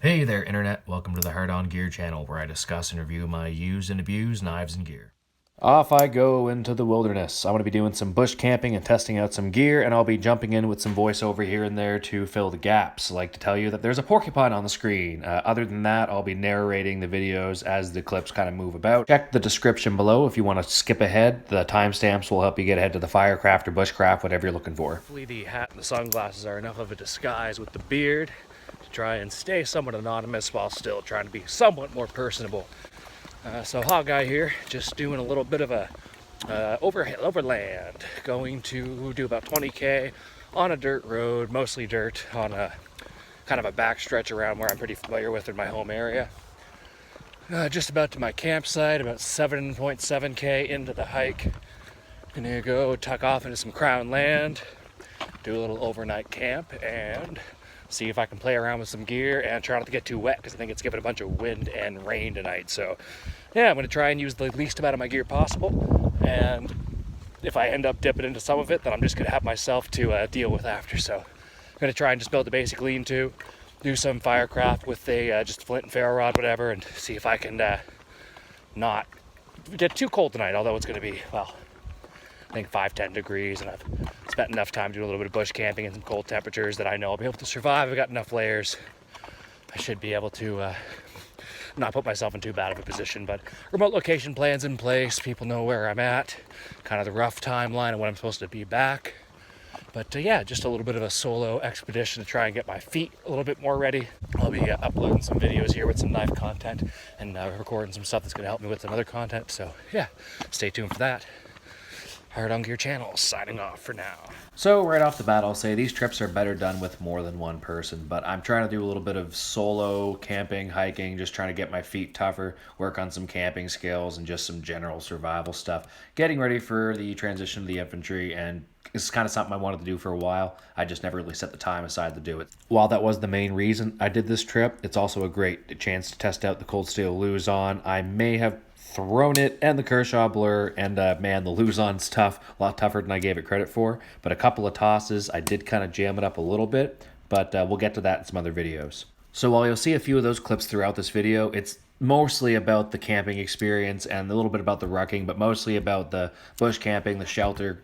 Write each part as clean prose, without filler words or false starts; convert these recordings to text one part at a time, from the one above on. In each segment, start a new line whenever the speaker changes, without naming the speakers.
Hey there, Internet. Welcome to the Hard On Gear channel, where I discuss and review my used and abused knives and gear. Off I go into the wilderness. I'm going to be doing some bush camping and testing out some gear, and I'll be jumping in with some voiceover here and there to fill the gaps. I like to tell you that there's a porcupine on the screen. Other than that, I'll be narrating the videos as the clips kind of move about. Check the description below if you want to skip ahead. The timestamps will help you get ahead to the Firecraft or Bushcraft, whatever you're looking for. Hopefully the hat and the sunglasses are enough of a disguise with the beard to try and stay somewhat anonymous while still trying to be somewhat more personable. So Hog Guy here, just doing a little bit of a overland, going to do about 20k on a dirt road, mostly dirt, on a kind of a back stretch around where I'm pretty familiar with in my home area. Just about to my campsite, about 7.7k into the hike. Gonna go tuck off into some crown land, do a little overnight camp, and see if I can play around with some gear and try not to get too wet, because I think it's giving a bunch of wind and rain tonight. So yeah, I'm going to try and use the least amount of my gear possible, and if I end up dipping into some of it, then I'm just going to have myself to deal with after. So I'm going to try and just build a basic lean-to, do some Firecraft with a just flint and ferro rod, whatever, and see if I can not get too cold tonight, although it's going to be, well, I think 5-10 degrees, and I've spent enough time doing a little bit of bush camping in some cold temperatures that I know I'll be able to survive. I've got enough layers. I should be able to not put myself in too bad of a position, but remote location plans in place. People know where I'm at, kind of the rough timeline of when I'm supposed to be back. But yeah, just a little bit of a solo expedition to try and get my feet a little bit more ready. I'll be uploading some videos here with some knife content and recording some stuff that's going to help me with some other content. So yeah, stay tuned for that. Hard On Gear channel, signing off for now. So right off the bat, I'll say these trips are better done with more than one person, but I'm trying to do a little bit of solo camping, hiking, just trying to get my feet tougher, work on some camping skills, and just some general survival stuff. Getting ready for the transition to the infantry, and it's kind of something I wanted to do for a while. I just never really set the time aside to do it. While that was the main reason I did this trip, it's also a great chance to test out the cold steel Luzon. I may have thrown it and the Kershaw Blur, and man, the Luzon's tough, a lot tougher than I gave it credit for, but a couple of tosses, I did kind of jam it up a little bit, but we'll get to that in some other videos. So while you'll see a few of those clips throughout this video, it's mostly about the camping experience and a little bit about the rucking, but mostly about the bush camping, the shelter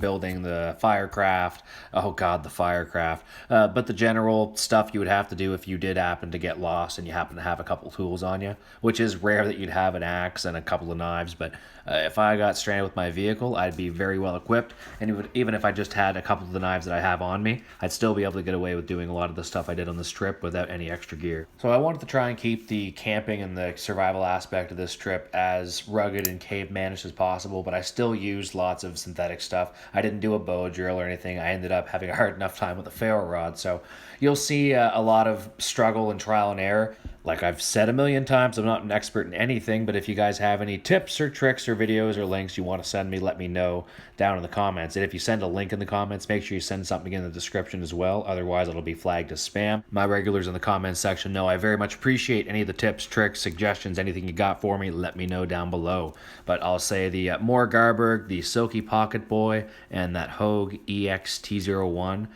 building, the Firecraft. Oh god, the Firecraft. But the general stuff you would have to do if you did happen to get lost and you happen to have a couple tools on you, which is rare that you'd have an axe and a couple of knives, but if I got stranded with my vehicle, I'd be very well equipped, and even if I just had a couple of the knives that I have on me, I'd still be able to get away with doing a lot of the stuff I did on this trip without any extra gear. So I wanted to try and keep the camping and the survival aspect of this trip as rugged and cave-manish as possible, but I still used lots of synthetic stuff. I didn't do a bow drill or anything. I ended up having a hard enough time with a ferro rod, so you'll see a lot of struggle and trial and error. Like I've said a million times, I'm not an expert in anything, but if you guys have any tips or tricks or videos or links you want to send me, let me know down in the comments. And if you send a link in the comments, make sure you send something in the description as well. Otherwise, it'll be flagged as spam. My regulars in the comments section know I very much appreciate any of the tips, tricks, suggestions, anything you got for me, let me know down below. But I'll say the Moore Garberg, the Silky Pocket Boy, and that Hogue EXT01,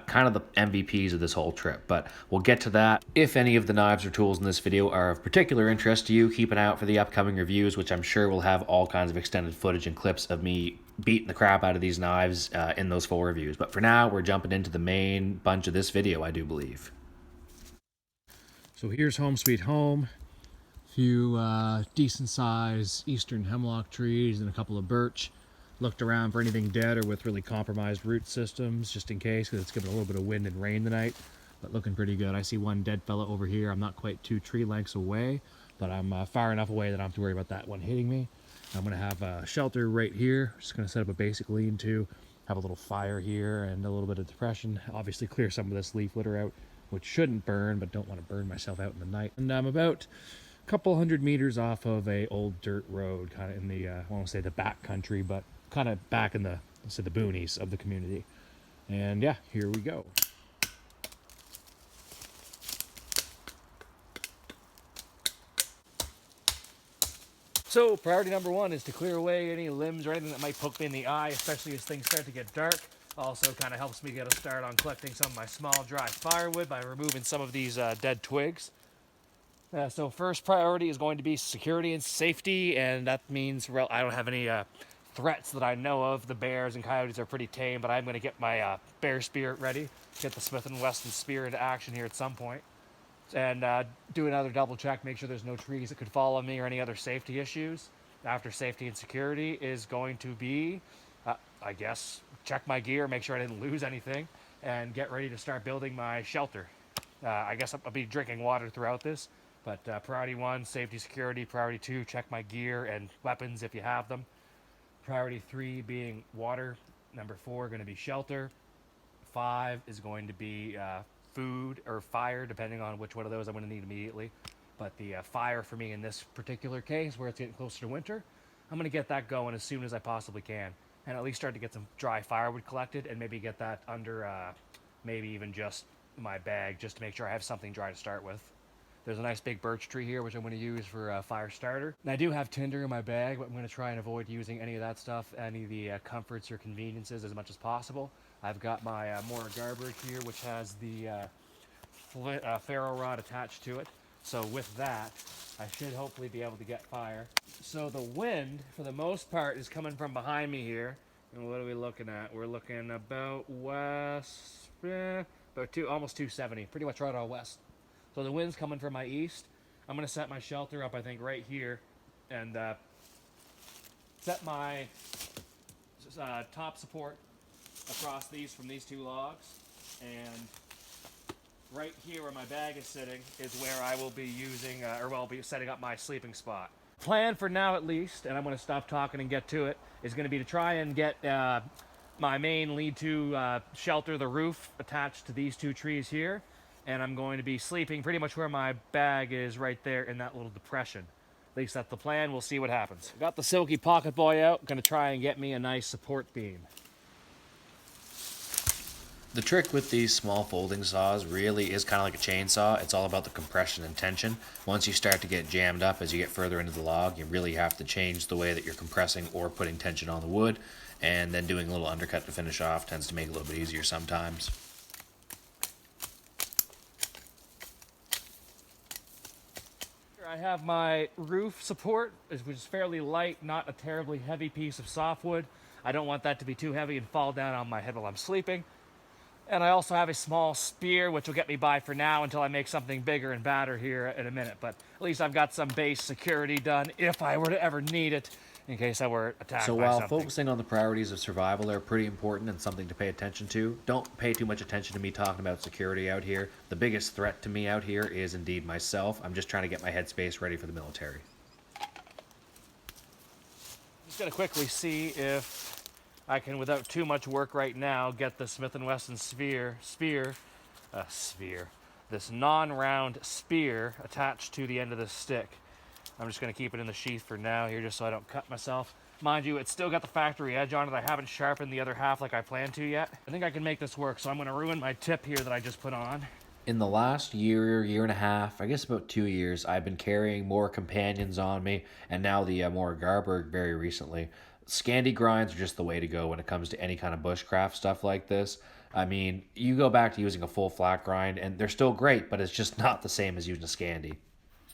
kind of the MVPs of this whole trip, but we'll get to that. If any of the knives or tools in this video are of particular interest to you, keep an eye out for the upcoming reviews, which I'm sure will have all kinds of extended footage and clips of me beating the crap out of these knives in those full reviews. But for now, we're jumping into the main bunch of this video, I do believe. So here's home sweet home. A few decent sized eastern hemlock trees and a couple of birch. Looked around for anything dead or with really compromised root systems, just in case, because it's giving a little bit of wind and rain tonight, but looking pretty good. I see one dead fella over here. I'm not quite 2 tree lengths away, but I'm far enough away that I don't have to worry about that one hitting me. I'm going to have a shelter right here. Just going to set up a basic lean-to, have a little fire here and a little bit of depression. Obviously clear some of this leaf litter out, which shouldn't burn, but don't want to burn myself out in the night. And I'm about couple hundred meters off of a old dirt road, kind of in the I won't say the back country, but kind of back in the, let's say, the boonies of the community. And yeah, here we go. So priority number one is to clear away any limbs or anything that might poke me in the eye, especially as things start to get dark. Also kind of helps me get a start on collecting some of my small dry firewood by removing some of these dead twigs. So first priority is going to be security and safety, and that means I don't have any threats that I know of. The bears and coyotes are pretty tame, but I'm going to get my bear spear ready, get the Smith & Wesson Spear into action here at some point, and do another double check, make sure there's no trees that could follow me or any other safety issues. After safety and security is going to be, I guess, check my gear, make sure I didn't lose anything, and get ready to start building my shelter. I guess I'll be drinking water throughout this. But priority 1, safety, security. Priority 2, check my gear and weapons if you have them. Priority 3 being water. Number 4 going to be shelter. 5 is going to be food or fire, depending on which one of those I'm going to need immediately. But the fire for me in this particular case, where it's getting closer to winter, I'm going to get that going as soon as I possibly can. And at least start to get some dry firewood collected and maybe get that under maybe even just my bag, just to make sure I have something dry to start with. There's a nice big birch tree here, which I'm going to use for a fire starter. And I do have tinder in my bag, but I'm going to try and avoid using any of that stuff, any of the comforts or conveniences as much as possible. I've got my Mora garbage here, which has the ferro rod attached to it. So with that, I should hopefully be able to get fire. So the wind, for the most part, is coming from behind me here. And what are we looking at? We're looking about west, almost 270, pretty much right on west. So the wind's coming from my east. I'm going to set my shelter up, I think, right here. And set my top support across these from these 2 logs. And right here where my bag is sitting is where I will be using, I'll be setting up my sleeping spot. Plan for now at least, and I'm going to stop talking and get to it, is going to be to try and get my main lead-to shelter, the roof, attached to these 2 trees here. And I'm going to be sleeping pretty much where my bag is, right there in that little depression. At least that's the plan. We'll see what happens. Got the Silky Pocket Boy out. Going to try and get me a nice support beam.
The trick with these small folding saws really is kind of like a chainsaw. It's all about the compression and tension. Once you start to get jammed up as you get further into the log, you really have to change the way that you're compressing or putting tension on the wood. And then doing a little undercut to finish off tends to make it a little bit easier sometimes.
I have my roof support, which is fairly light, not a terribly heavy piece of softwood. I don't want that to be too heavy and fall down on my head while I'm sleeping. And I also have a small spear, which will get me by for now until I make something bigger and badder here in a minute. But at least I've got some base security done if I were to ever need it, in case I were attacked by something.
So while focusing on the priorities of survival are pretty important and something to pay attention to, don't pay too much attention to me talking about security out here. The biggest threat to me out here is indeed myself. I'm just trying to get my headspace ready for the military.
Just going to quickly see if I can, without too much work right now, get the Smith & Wesson spear, this non-round spear attached to the end of this stick. I'm just going to keep it in the sheath for now here, just so I don't cut myself. Mind you, it's still got the factory edge on it. I haven't sharpened the other half like I planned to yet. I think I can make this work, so I'm going to ruin my tip here that I just put on.
In the last year and a half, I guess about 2 years, I've been carrying more companions on me, and now the Mora Garberg very recently. Scandi grinds are just the way to go when it comes to any kind of bushcraft stuff like this. I mean, you go back to using a full flat grind, and they're still great, but it's just not the same as using a Scandi.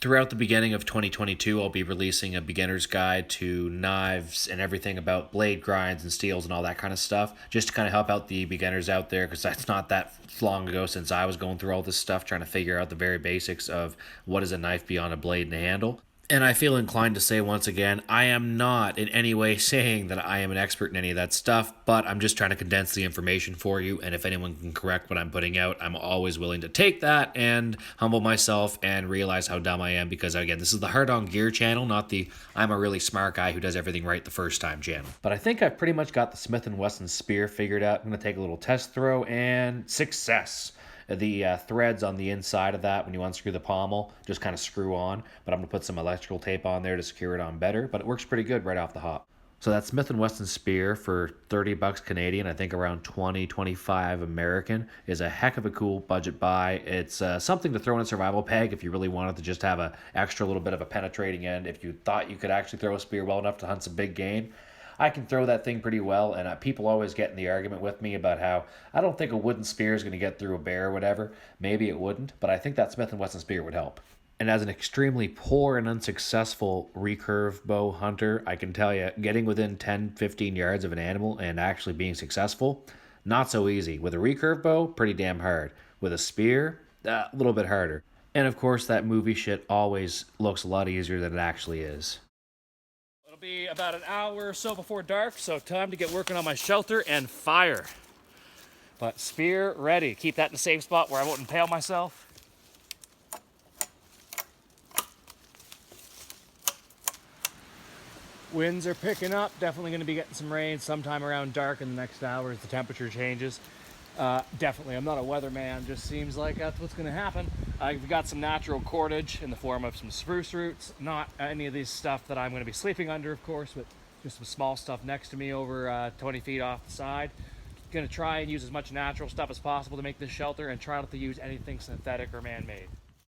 Throughout the beginning of 2022, I'll be releasing a beginner's guide to knives and everything about blade grinds and steels and all that kind of stuff, just to kind of help out the beginners out there, because that's not that long ago since I was going through all this stuff, trying to figure out the very basics of what is a knife beyond a blade and a handle. And I feel inclined to say once again, I am not in any way saying that I am an expert in any of that stuff, but I'm just trying to condense the information for you, and if anyone can correct what I'm putting out, I'm always willing to take that and humble myself and realize how dumb I am, because again, this is the Hard On Gear channel, not the I'm a really smart guy who does everything right the first time channel. But I think I've pretty much got the Smith & Wesson Spear figured out. I'm going to take a little test throw, and success. The threads on the inside of that, when you unscrew the pommel, just kind of screw on, but I'm going to put some electrical tape on there to secure it on better, but it works pretty good right off the hop. So that Smith & Wesson Spear for 30 bucks Canadian, I think around 20-25 American, is a heck of a cool budget buy. It's something to throw in a survival bag if you really wanted to just have a extra little bit of a penetrating end, if you thought you could actually throw a spear well enough to hunt some big game. I can throw that thing pretty well, and people always get in the argument with me about how I don't think a wooden spear is going to get through a bear or whatever. Maybe it wouldn't, but I think that Smith & Wesson spear would help. And as an extremely poor and unsuccessful recurve bow hunter, I can tell you, getting within 10-15 yards of an animal and actually being successful, not so easy. With a recurve bow, pretty damn hard. With a spear, a little bit harder. And of course, that movie shit always looks a lot easier than it actually is.
It'll be about an hour or so before dark, so time to get working on my shelter and fire. But spear ready. Keep that in a safe spot where I won't impale myself. Winds are picking up. Definitely going to be getting some rain sometime around dark in the next hour as the temperature changes. Definitely, I'm not a weatherman. Just seems like that's what's going to happen. I've got some natural cordage in the form of some spruce roots. Not any of these stuff that I'm going to be sleeping under, of course, but just some small stuff next to me over 20 feet off the side. Going to try and use as much natural stuff as possible to make this shelter and try not to use anything synthetic or man-made.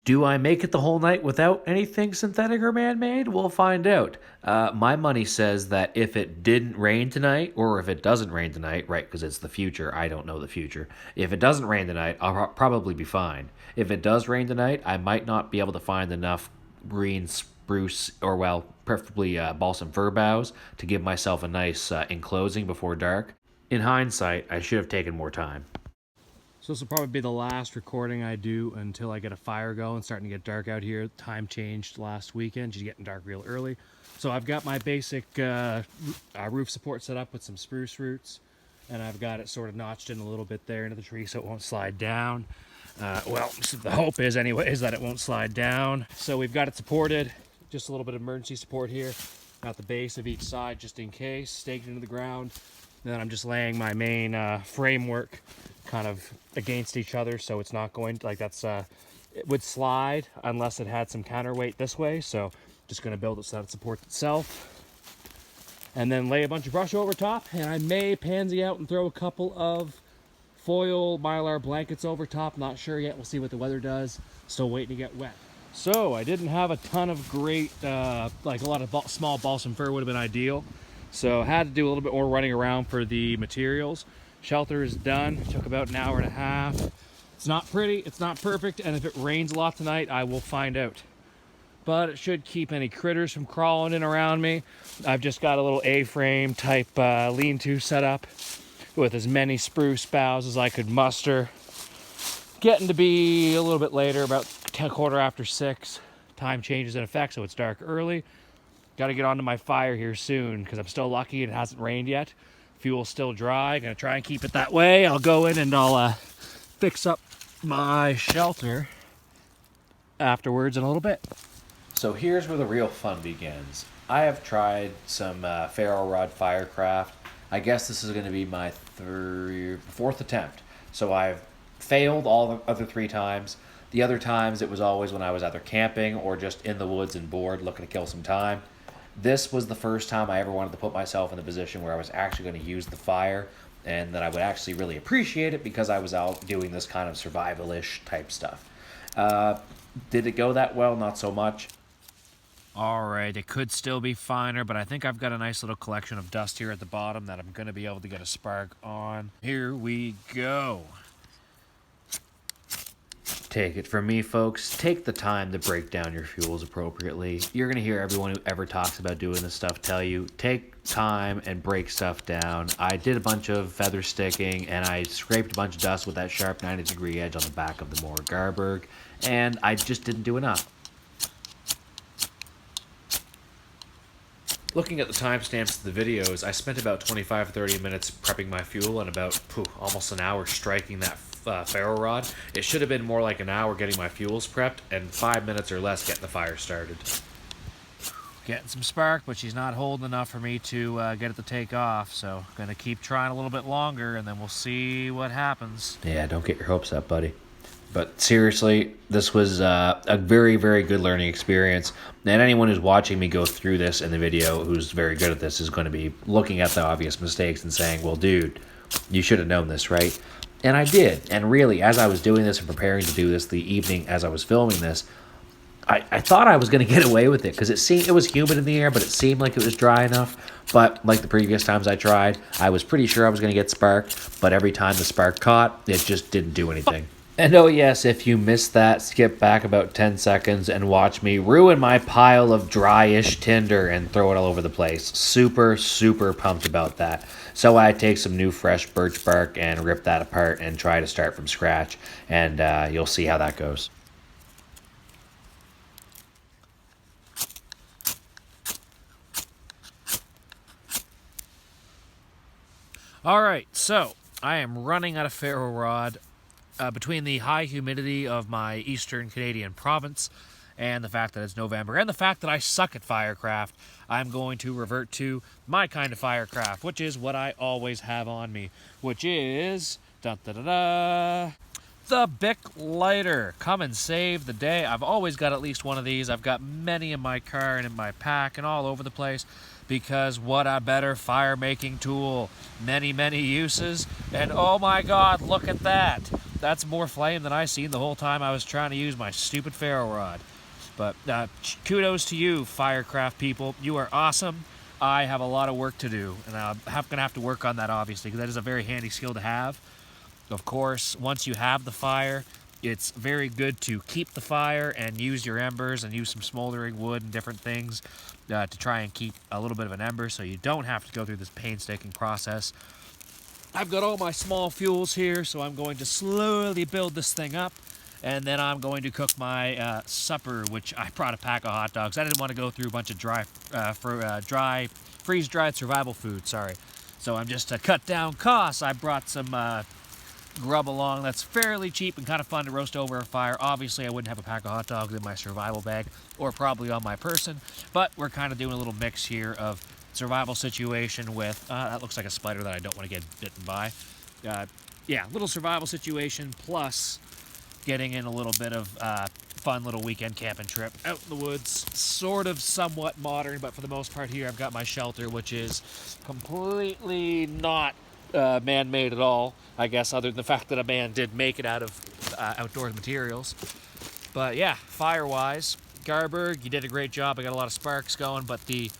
Do I make it the whole night without anything synthetic or man-made? We'll find out. My money says that if it didn't rain tonight, or if it doesn't rain tonight, right, because it's the future, I don't know the future. If it doesn't rain tonight, I'll probably be fine. If it does rain tonight, I might not be able to find enough green spruce, or well, preferably balsam fir boughs, to give myself a nice enclosing before dark. In hindsight, I should have taken more time. So this will probably be the last recording I do until I get a fire going. It's starting to get dark out here. Time changed last weekend. It's getting dark real early. So I've got my basic roof support set up with some spruce roots, and I've got it sort of notched in a little bit there into the tree so it won't slide down. Well, the hope is anyways that it won't slide down. So we've got it supported, just a little bit of emergency support here at the base of each side just in case, staked into the ground. And then I'm just laying my main framework kind of against each other so it's not going to, like that's, it would slide unless it had some counterweight this way. So just going to build it so that it supports itself. And then lay a bunch of brush over top, and I may pansy out and throw a couple of foil mylar blankets over top. Not sure yet. We'll see what the weather does. Still waiting to get wet. So I didn't have a ton of great, like a lot of small balsam fir would have been ideal. So I had to do a little bit more running around for the materials. Shelter is done. It took about an hour and a half. It's not pretty, it's not perfect, and if it rains a lot tonight, I will find out. But it should keep any critters from crawling in around me. I've just got a little A-frame type lean-to set up with as many spruce boughs as I could muster. Getting to be a little bit later, about 6:15. Time changes in effect, so it's dark early. Got to get onto my fire here soon because I'm still lucky it hasn't rained yet. Fuel's still dry. Gonna try and keep it that way. I'll go in and I'll fix up my shelter afterwards in a little bit. So here's where the real fun begins. I have tried some ferro rod Firecraft. I guess this is going to be my fourth attempt. So I've failed all the other 3 times. The other times it was always when I was either camping or just in the woods and bored looking to kill some time. This was the first time I ever wanted to put myself in the position where I was actually going to use the fire and that I would actually really appreciate it because I was out doing this kind of survival-ish type stuff. Did it go that well? Not so much. All right, it could still be finer, but I think I've got a nice little collection of dust here at the bottom that I'm going to be able to get a spark on. Here we go. Take it from me, folks. Take the time to break down your fuels appropriately. You're going to hear everyone who ever talks about doing this stuff tell you, take time and break stuff down. I did a bunch of feather sticking, and I scraped a bunch of dust with that sharp 90-degree edge on the back of the Moore Garberg, and I just didn't do enough. Looking at the timestamps of the videos, I spent about 25-30 minutes prepping my fuel and about almost an hour striking that ferro rod. It should have been more like an hour getting my fuels prepped and 5 minutes or less getting the fire started. Getting some spark, but she's not holding enough for me to get it to take off, so I'm going to keep trying a little bit longer and then we'll see what happens. Yeah, don't get your hopes up, buddy. But seriously, this was a very, very good learning experience. And anyone who's watching me go through this in the video who's very good at this is going to be looking at the obvious mistakes and saying, well, dude, you should have known this, right? And I did. And really, as I was doing this and preparing to do this the evening as I was filming this,
I thought I was going to get away with it because it was humid in the air, but it seemed like it was dry enough. But like the previous times I tried, I was pretty sure I was going to get sparked, but every time the spark caught, it just didn't do anything. And oh yes, if you missed that, skip back about 10 seconds and watch me ruin my pile of dryish tinder and throw it all over the place. Super, super pumped about that. So I take some new fresh birch bark and rip that apart and try to start from scratch, and you'll see how that goes.
All right, so I am running out of ferro rod. Between the high humidity of my eastern Canadian province and the fact that it's November and the fact that I suck at Firecraft, I'm going to revert to my kind of Firecraft, which is what I always have on me, which is the Bic lighter. Come and save the day. I've always got at least one of these. I've got many in my car and in my pack and all over the place, because what a better fire making tool. Many, many uses. And oh my god, look at that. That's more flame than I seen the whole time I was trying to use my stupid ferro rod. But kudos to you, Firecraft people. You are awesome. I have a lot of work to do, and I'm going to have to work on that, obviously, because that is a very handy skill to have. Of course, once you have the fire, it's very good to keep the fire and use your embers and use some smoldering wood and different things to try and keep a little bit of an ember so you don't have to go through this painstaking process. I've got all my small fuels here, so I'm going to slowly build this thing up, and then I'm going to cook my supper, which I brought a pack of hot dogs. I didn't want to go through a bunch of freeze-dried survival food, sorry. So I'm just to cut down costs. I brought some grub along that's fairly cheap and kind of fun to roast over a fire. Obviously, I wouldn't have a pack of hot dogs in my survival bag or probably on my person, but we're kind of doing a little mix here of survival situation with, that looks like a spider that I don't want to get bitten by. Yeah, little survival situation plus getting in a little bit of fun little weekend camping trip out in the woods. Sort of somewhat modern, but for the most part here I've got my shelter, which is completely not man-made at all, I guess, other than the fact that a man did make it out of outdoor materials. But yeah, fire-wise, Garberg, you did a great job. I got a lot of sparks going, but the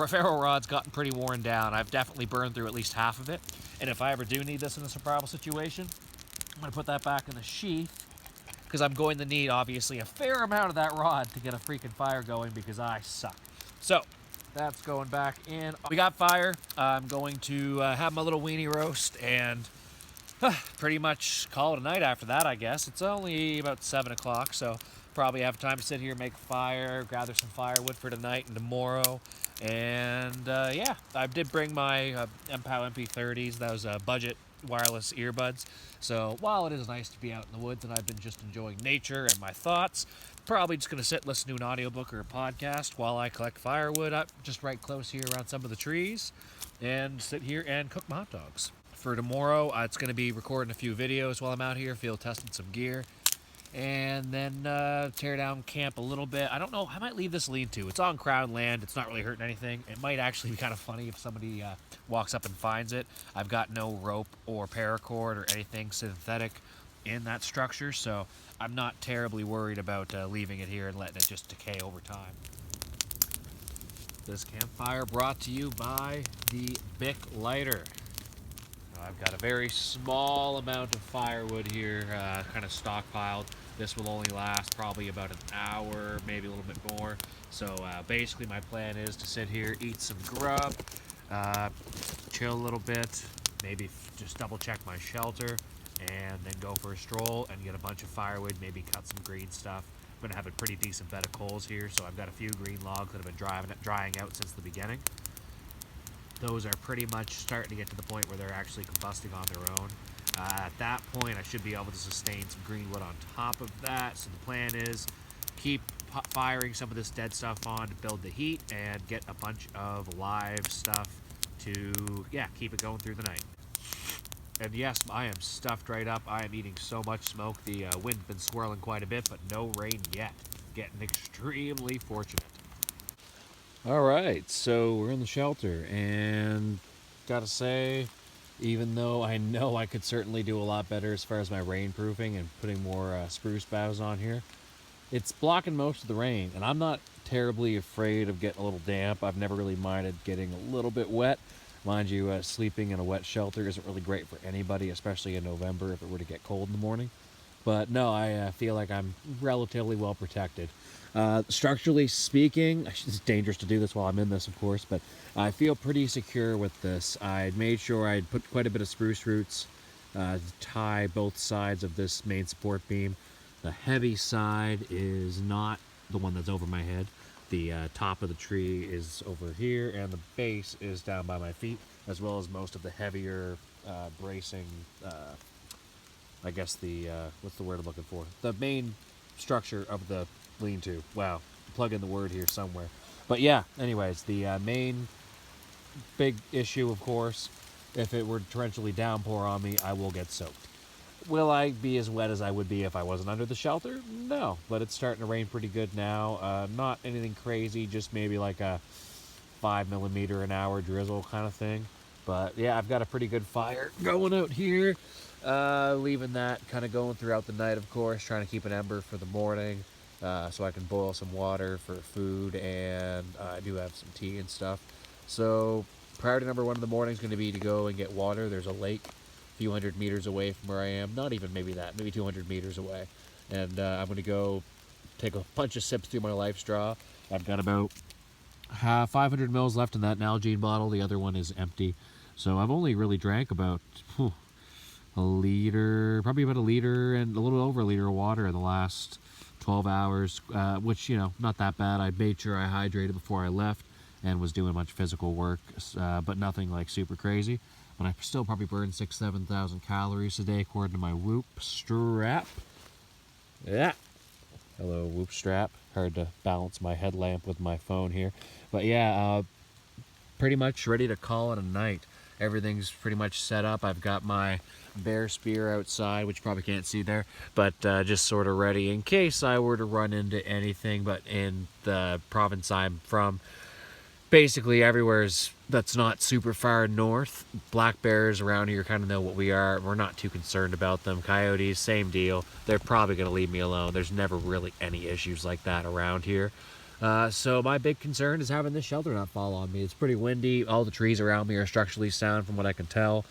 ferro rod's gotten pretty worn down. I've definitely burned through at least half of it. And if I ever do need this in a survival situation, I'm going to put that back in the sheath, because I'm going to need, obviously, a fair amount of that rod to get a freaking fire going, because I suck. So, that's going back in. We got fire. I'm going to have my little weenie roast and pretty much call it a night after that, I guess. It's only about 7 o'clock, so probably have time to sit here, make fire, gather some firewood for tonight and tomorrow. And yeah, I did bring my MPOW MP30s. That was budget wireless earbuds. So while it is nice to be out in the woods and I've been just enjoying nature and my thoughts, probably just going to sit, listen to an audiobook or a podcast while I collect firewood up just right close here around some of the trees and sit here and cook my hot dogs. For tomorrow, it's going to be recording a few videos while I'm out here, field testing some gear, and then tear down camp a little bit. I don't know, I might leave this lean-to. It's on Crown land, it's not really hurting anything. It might actually be kind of funny if somebody walks up and finds it. I've got no rope or paracord or anything synthetic in that structure, so I'm not terribly worried about leaving it here and letting it just decay over time. This campfire brought to you by the Bic lighter. I've got a very small amount of firewood here, kind of stockpiled. This will only last probably about an hour, maybe a little bit more. So basically my plan is to sit here, eat some grub, chill a little bit, maybe just double check my shelter, and then go for a stroll and get a bunch of firewood, maybe cut some green stuff. I'm going to have a pretty decent bed of coals here, so I've got a few green logs that have been drying out since the beginning. Those are pretty much starting to get to the point where they're actually combusting on their own. At that point, I should be able to sustain some green wood on top of that. So the plan is keep firing some of this dead stuff on to build the heat and get a bunch of live stuff to, yeah, keep it going through the night. And yes, I am stuffed right up. I am eating so much smoke. The wind's been swirling quite a bit, but no rain yet. Getting extremely fortunate. All right, so we're in the shelter, and gotta say, even though I know I could certainly do a lot better as far as my rainproofing and putting more spruce boughs on here, it's blocking most of the rain, and I'm not terribly afraid of getting a little damp. I've never really minded getting a little bit wet. Mind you, sleeping in a wet shelter isn't really great for anybody, especially in November if it were to get cold in the morning. But no, I feel like I'm relatively well protected. Structurally speaking, it's dangerous to do this while I'm in this, of course, but I feel pretty secure with this. I made sure I'd put quite a bit of spruce roots to tie both sides of this main support beam. The heavy side is not the one that's over my head. The top of the tree is over here, and the base is down by my feet, as well as most of the heavier bracing, I guess the, what's the word I'm looking for? The main structure of the lean-to. Wow, plug in the word here somewhere. But yeah, anyways, the main big issue, of course, if it were to torrentially downpour on me, I will get soaked. Will I be as wet as I would be if I wasn't under the shelter? No, but it's starting to rain pretty good now. Not anything crazy, just maybe like a 5 millimeter an hour drizzle kind of thing. But yeah, I've got a pretty good fire going out here. Leaving that kind of going throughout the night, of course, trying to keep an ember for the morning so I can boil some water for food, and I do have some tea and stuff. So priority number one in the morning is going to be to go and get water. There's a lake a few hundred meters away from where I am. Not even maybe that, maybe 200 meters away. And I'm going to go take a bunch of sips through my LifeStraw. I've got about 500 mils left in that Nalgene bottle. The other one is empty. So I've only really drank about a liter, probably about a liter and a little over a liter of water in the last 12 hours, which, you know, not that bad. I made sure I hydrated before I left and was doing much physical work, but nothing like super crazy. But I still probably burned 6,000-7,000 calories a day according to my Whoop strap. Yeah. Hello, Whoop strap. Hard to balance my headlamp with my phone here. But yeah, pretty much ready to call it a night. Everything's pretty much set up. I've got my Bear Spear outside, which you probably can't see there, but just sort of ready in case I were to run into anything. But in the province I'm from, basically everywhere's that's not super far north. Black bears around here kind of know what we are. We're not too concerned about them. Coyotes, same deal. They're probably going to leave me alone. There's never really any issues like that around here. So my big concern is having this shelter not fall on me. It's pretty windy. All the trees around me are structurally sound from what I can tell.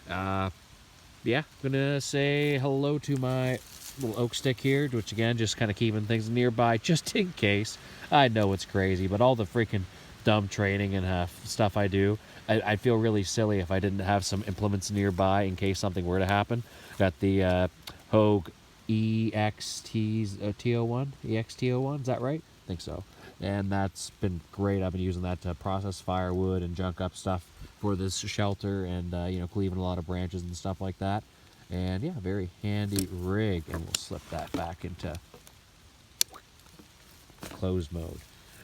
Yeah, gonna say hello to my little oak stick here, which again, just kind of keeping things nearby just in case. I know it's crazy, but all the freaking dumb training and stuff I do, I'd feel really silly if I didn't have some implements nearby in case something were to happen. Got the Hogue EXT01, is that right? I think so. And that's been great. I've been using that to process firewood and junk up stuff for this shelter, and you know, cleaving a lot of branches and stuff like that. And yeah, very handy rig. And we'll slip that back into closed mode.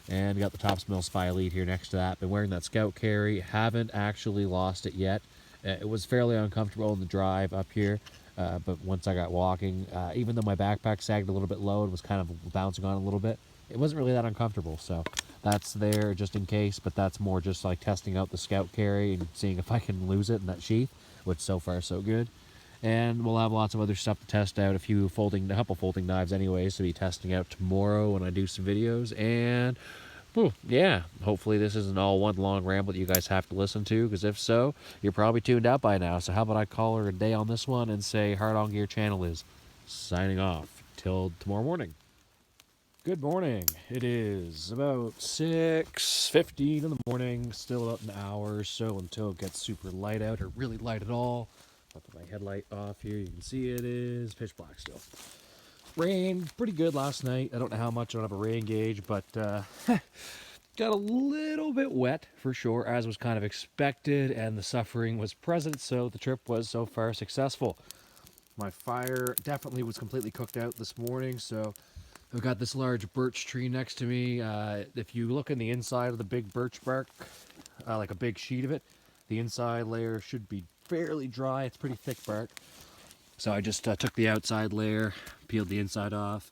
And we got the Topsmill Spy Elite here next to that. Been wearing that Scout carry. Haven't actually lost it yet. It was fairly uncomfortable in the drive up here. But once I got walking, even though my backpack sagged a little bit low and was kind of bouncing on a little bit, it wasn't really that uncomfortable. So that's there just in case, but that's more just like testing out the Scout carry and seeing if I can lose it in that sheath, which so far so good. And we'll have lots of other stuff to test out, a couple folding knives anyways to be testing out tomorrow when I do some videos. And yeah, hopefully this isn't all one long ramble that you guys have to listen to, because if so, you're probably tuned out by now. So how about I call her a day on this one and say Hard On Gear channel is signing off till tomorrow morning. Good morning. It is about 6:15 in the morning, still about an hour or so until it gets super light out, or really light at all. I'll put my headlight off here. You can see it is pitch black still. Rained pretty good last night. I don't know how much. I don't have a rain gauge, but got a little bit wet for sure, as was kind of expected, and the suffering was present, so the trip was so far successful. My fire definitely was completely cooked out this morning, so I've got this large birch tree next to me. If you look in the inside of the big birch bark, like a big sheet of it, the inside layer should be fairly dry. It's pretty thick bark. So I just took the outside layer, peeled the inside off,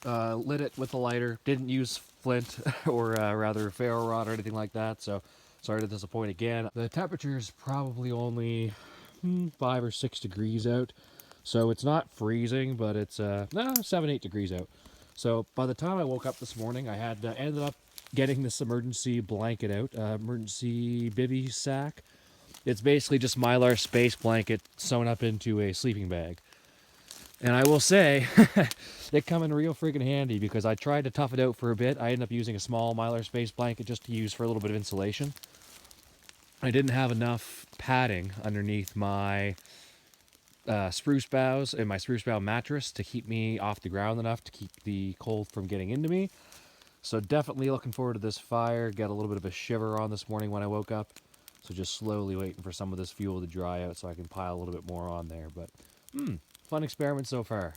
lit it with a lighter. Didn't use flint or rather ferro rod or anything like that, so sorry to disappoint again. The temperature is probably only 5 or 6 degrees out, So it's not freezing, but it's 7-8 degrees out. So by the time I woke up this morning, I had ended up getting this emergency blanket out, emergency bivy sack. It's basically just Mylar space blanket sewn up into a sleeping bag. And I will say, they come in real freaking handy because I tried to tough it out for a bit. I ended up using a small Mylar space blanket just to use for a little bit of insulation. I didn't have enough padding underneath my spruce boughs and my spruce bough mattress to keep me off the ground enough to keep the cold from getting into me. So definitely looking forward to this fire. Got a little bit of a shiver on this morning when I woke up. So just slowly waiting for some of this fuel to dry out so I can pile a little bit more on there. But fun experiment so far.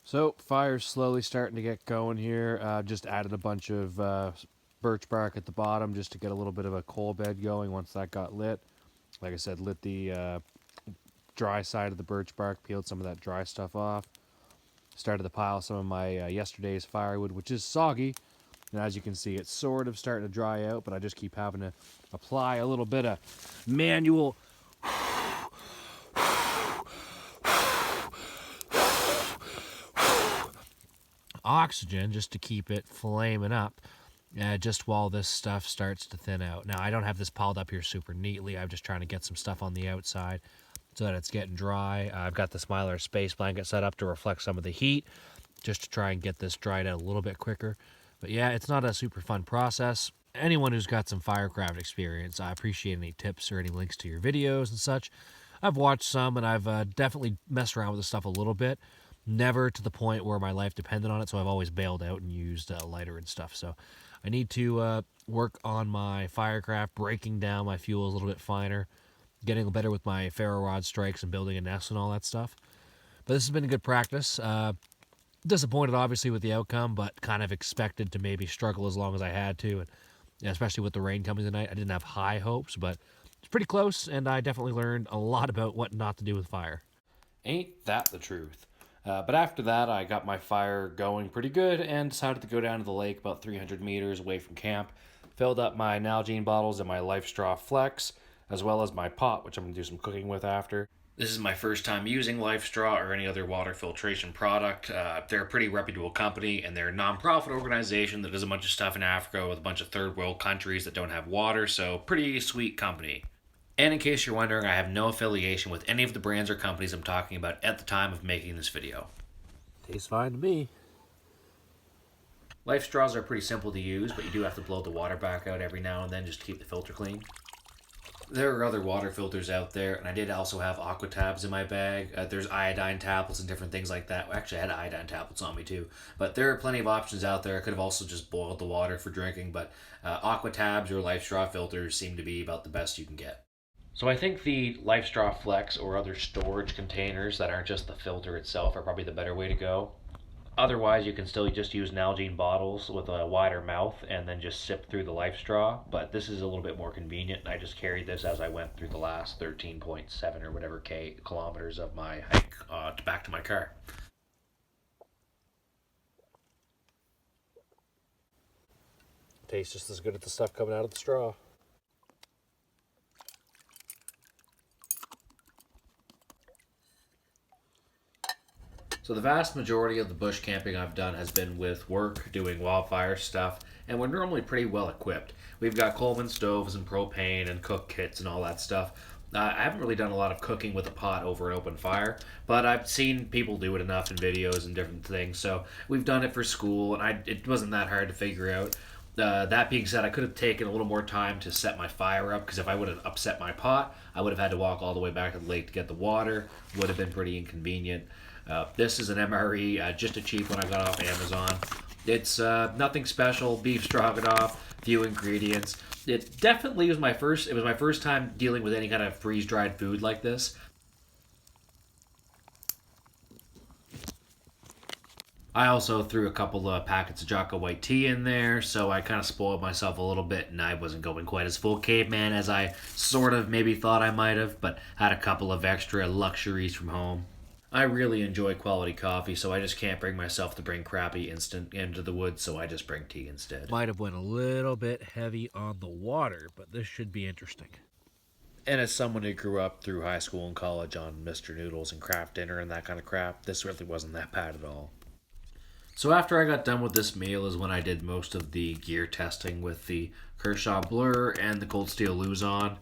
So fire's slowly starting to get going here. Just added a bunch of birch bark at the bottom just to get a little bit of a coal bed going once that got lit. Like I said, lit the dry side of the birch bark, peeled some of that dry stuff off. Started to pile some of my yesterday's firewood, which is soggy. And as you can see, it's sort of starting to dry out, but I just keep having to apply a little bit of manual oxygen just to keep it flaming up just while this stuff starts to thin out. Now, I don't have this piled up here super neatly. I'm just trying to get some stuff on the outside so that it's getting dry. I've got this Mylar space blanket set up to reflect some of the heat just to try and get this dried out a little bit quicker. But yeah, it's not a super fun process. Anyone who's got some Firecraft experience, I appreciate any tips or any links to your videos and such. I've watched some and I've definitely messed around with this stuff a little bit. Never to the point where my life depended on it, so I've always bailed out and used lighter and stuff. So I need to work on my Firecraft, breaking down my fuel a little bit finer, getting better with my ferro rod strikes and building a nest and all that stuff. But this has been a good practice. Disappointed, obviously, with the outcome, but kind of expected to maybe struggle as long as I had to, and especially with the rain coming tonight. I didn't have high hopes, but it's pretty close, and I definitely learned a lot about what not to do with fire. Ain't that the truth? But after that, I got my fire going pretty good and decided to go down to the lake about 300 meters away from camp. Filled up my Nalgene bottles and my LifeStraw Flex, as well as my pot, which I'm going to do some cooking with after. This is my first time using LifeStraw or any other water filtration product. They're a pretty reputable company, and they're a non-profit organization that does a bunch of stuff in Africa with a bunch of third world countries that don't have water, so pretty sweet company. And in case you're wondering, I have no affiliation with any of the brands or companies I'm talking about at the time of making this video. Tastes fine to me. Life straws are pretty simple to use, but you do have to blow the water back out every now and then just to keep the filter clean. There are other water filters out there, and I did also have aqua tabs in my bag. There's iodine tablets and different things like that. Well, actually, I had iodine tablets on me too. But there are plenty of options out there. I could have also just boiled the water for drinking, but aqua tabs or LifeStraw filters seem to be about the best you can get. So I think the LifeStraw Flex or other storage containers that aren't just the filter itself are probably the better way to go. Otherwise, you can still just use Nalgene bottles with a wider mouth and then just sip through the LifeStraw, but this is a little bit more convenient, and I just carried this as I went through the last 13.7 or whatever kilometers of my hike back to my car. Tastes just as good as the stuff coming out of the straw. So the vast majority of the bush camping I've done has been with work, doing wildfire stuff, and we're normally pretty well equipped. We've got Coleman stoves and propane and cook kits and all that stuff. I haven't really done a lot of cooking with a pot over an open fire, but I've seen people do it enough in videos and different things, so we've done it for school, and it wasn't that hard to figure out. That being said, I could have taken a little more time to set my fire up, because if I would have upset my pot, I would have had to walk all the way back to the lake to get the water. Would have been pretty inconvenient. This is an MRE, just a cheap one I got off Amazon. It's nothing special, beef stroganoff, few ingredients. It definitely was my first time dealing with any kind of freeze-dried food like this. I also threw a couple of packets of Jocko white tea in there, so I kind of spoiled myself a little bit, and I wasn't going quite as full caveman as I sort of maybe thought I might have, but had a couple of extra luxuries from home. I really enjoy quality coffee, so I just can't bring myself to bring crappy instant into the woods, so I just bring tea instead. Might have went a little bit heavy on the water, but this should be interesting. And as someone who grew up through high school and college on Mr. Noodles and Kraft Dinner and that kind of crap, this really wasn't that bad at all. So after I got done with this meal is when I did most of the gear testing with the Kershaw Blur and the Cold Steel Luzon.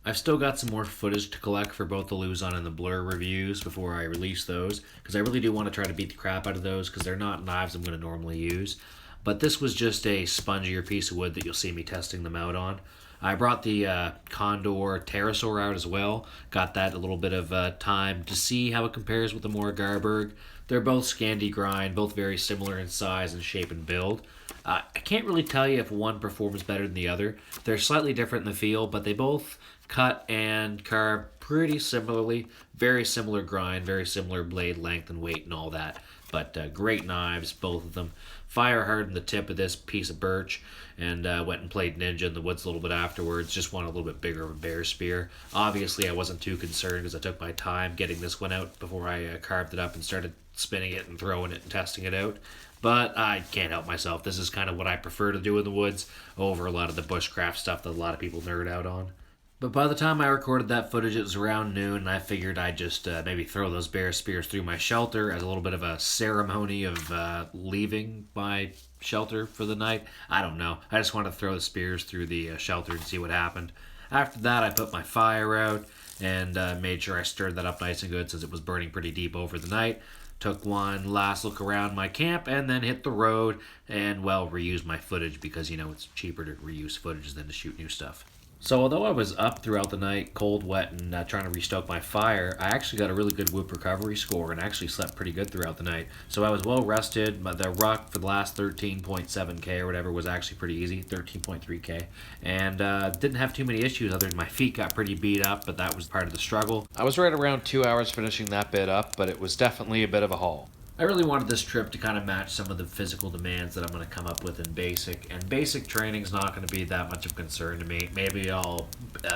I've still got some more footage to collect for both the Luzon and the Blur reviews before I release those, because I really do want to try to beat the crap out of those, because they're not knives I'm going to normally use. But this was just a spongier piece of wood that you'll see me testing them out on. I brought the Condor Pterosaur out as well. Got that a little bit of time to see how it compares with the more Garberg. They're both Scandi grind, both very similar in size and shape and build. I can't really tell you if one performs better than the other. They're slightly different in the feel, but they both cut and carve pretty similarly. Very similar grind, very similar blade length and weight and all that. But great knives, both of them. Fire hardened the tip of this piece of birch and went and played Ninja in the woods a little bit afterwards. Just wanted a little bit bigger of a bear spear. Obviously, I wasn't too concerned because I took my time getting this one out before I carved it up and started spinning it and throwing it and testing it out. But I can't help myself. This is kind of what I prefer to do in the woods over a lot of the bushcraft stuff that a lot of people nerd out on. But by the time I recorded that footage, it was around noon, and I figured I'd just maybe throw those bear spears through my shelter as a little bit of a ceremony of leaving my shelter for the night. I don't know. I just wanted to throw the spears through the shelter and see what happened. After that, I put my fire out and made sure I stirred that up nice and good since it was burning pretty deep over the night. Took one last look around my camp and then hit the road and, well, reused my footage because, you know, it's cheaper to reuse footage than to shoot new stuff. So although I was up throughout the night, cold, wet, and trying to restoke my fire, I actually got a really good whoop recovery score and actually slept pretty good throughout the night. So I was well rested. The ruck for the last 13.7K or whatever was actually pretty easy, 13.3K. And didn't have too many issues other than my feet got pretty beat up, but that was part of the struggle. I was right around 2 hours finishing that bit up, but it was definitely a bit of a haul. I really wanted this trip to kind of match some of the physical demands that I'm going to come up with in basic, and basic training's not going to be that much of a concern to me. Maybe I'll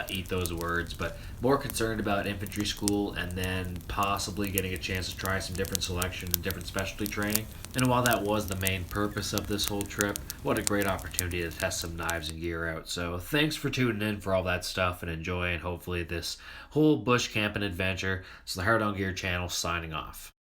eat those words, but more concerned about infantry school and then possibly getting a chance to try some different selection and different specialty training. And while that was the main purpose of this whole trip, what a great opportunity to test some knives and gear out. So thanks for tuning in for all that stuff and enjoying hopefully this whole bush camping adventure. It's the Hard On Gear channel signing off.